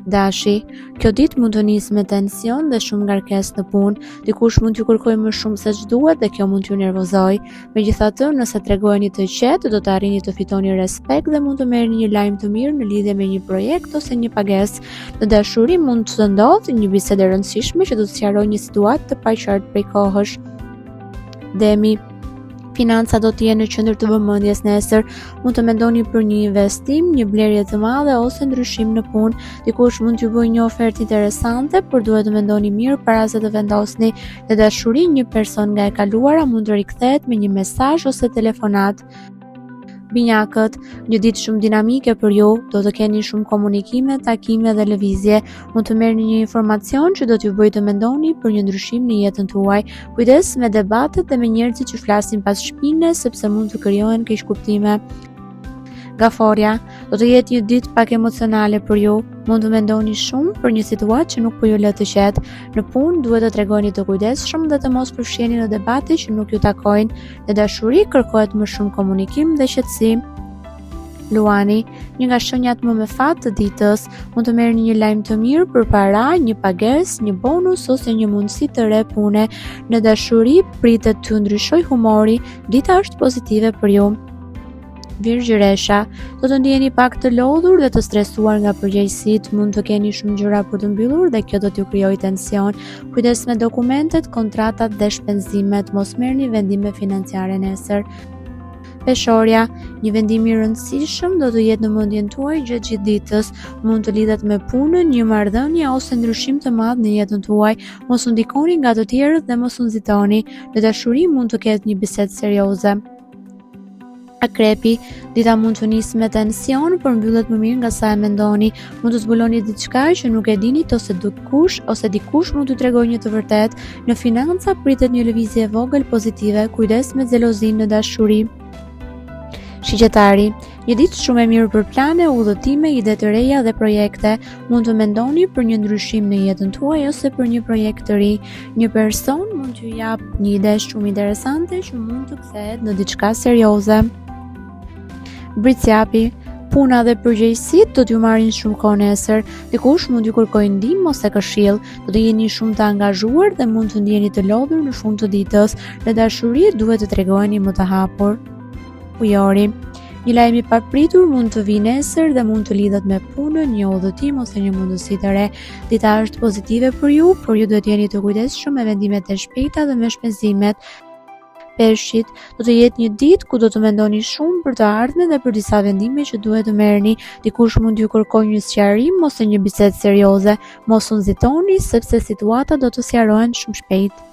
Dashi, kjo ditë mund të nisë me tension dhe shumë ngarkesë në punë, dikush mund t'ju kërkojë më shumë se ç'duhet dhe kjo mund t'ju nervozojë. Megjithatë, nëse tregoheni të qetë, do të arrini të fitoni respekt dhe mund të merrni një lajm të mirë në lidhje me një projekt ose një pagesë. Në dashuri mund të ndodhë një bisedë e rëndësishme që do të sqarojë një situatë të paqartë prej kohësh. Demi, financa do të jenë në qendër të vëmendjes nesër, mund të mendoni për një investim, një blerje të madhe ose ndryshim në punë. Dikush mund t'ju bëjë një ofertë interesante, por duhet të mendoni mirë para se të vendosni. Në dashuri, një person nga e kaluara mund të rikthehet me një mesazh ose telefonat. Binjakët, një ditë shumë dinamike për ju, do të keni shumë komunikime, takime dhe lëvizje. Mund të merrni një informacion që do t'ju bëjë të mendoni për një ndryshim në jetën tuaj. Kujdes me debatet dhe me njerëzit që flasin pas shpine, sepse mund të krijohen keqkuptime. Gaforja, do të jetë një ditë pak emocionale për ju. Mund të mendoni shumë për një situatë që nuk po ju lë të qetë. Në punë duhet të tregoni të kujdesshëm dhe të mos përfshiheni në debate që nuk ju takojnë. Në dashuri kërkohet më shumë komunikim dhe qetësi. Luani, një nga shenjat më me fat të ditës, mund të merrni një lajm të mirë për para, një pagesë, një bonus ose një mundësi të re pune. Në dashuri pritet të ndryshojë humori, dita është pozitive për ju. Virgjëresha, do të ndjeni pak të lodhur dhe të stresuar nga përgjegjësitë, mund të keni shumë gjëra për të mbyllur dhe kjo do t'ju krijojë tension. Kujdes me dokumentet, kontratat dhe shpenzimet, mos merrni vendime financiare nesër. Peshorja, një vendim i rëndësishëm do të jetë në mendjen tuaj gjatë gjithë ditës, mund të lidhet me punën, një marrëdhënie ose ndryshim të madh në jetën tuaj. Mos u ndikoni nga të tjerët dhe mos u nxitoni. Në dashuri mund të ketë një bisedë serioze. Akrepi, dita mund të nisë me tension, por mbyllet më mirë nga sa e mendoni. Mund të zbuloni diçka që nuk e dinit ose dikush mund t'ju tregojë një të vërtetë. Në financa pritet një lëvizje e vogël pozitive, kujdes me xhelozinë në dashuri. Shigjetari, një ditë shumë e mirë për plane, udhëtime, ide të reja dhe projekte. Mund të mendoni për një ndryshim në jetën tuaj ose për një projekt të ri. Një person mund t'ju jap një ide shumë interesante që mund të kthehet në diçka serioze. Britsjapi, puna dhe përgjegjësitë do t'ju marrin shumë kohë nesër. Dikush mund t'ju kërkojë ndihmë ose këshill. Do të jeni shumë të angazhuar dhe mund të ndjeni të lodhur në fund të ditës. Në dashuri duhet të tregoheni më të hapur. Ujori, një lajm i papritur mund të vijë nesër dhe mund të lidhet me punën, një udhëtim ose një mundësi të re. Dita është pozitive për ju, por ju duhet jeni të kujdesshëm me vendimet e shpejta dhe me shpenzimet. Peshqit, do të jetë një ditë ku do të mendoni shumë për të ardhmen dhe për disa vendime që duhet të merrni. Dikush mund t'ju kërkojë një sqarim ose një bisedë serioze. Mos u nxitoni sepse situata do të sqarohen shumë shpejt.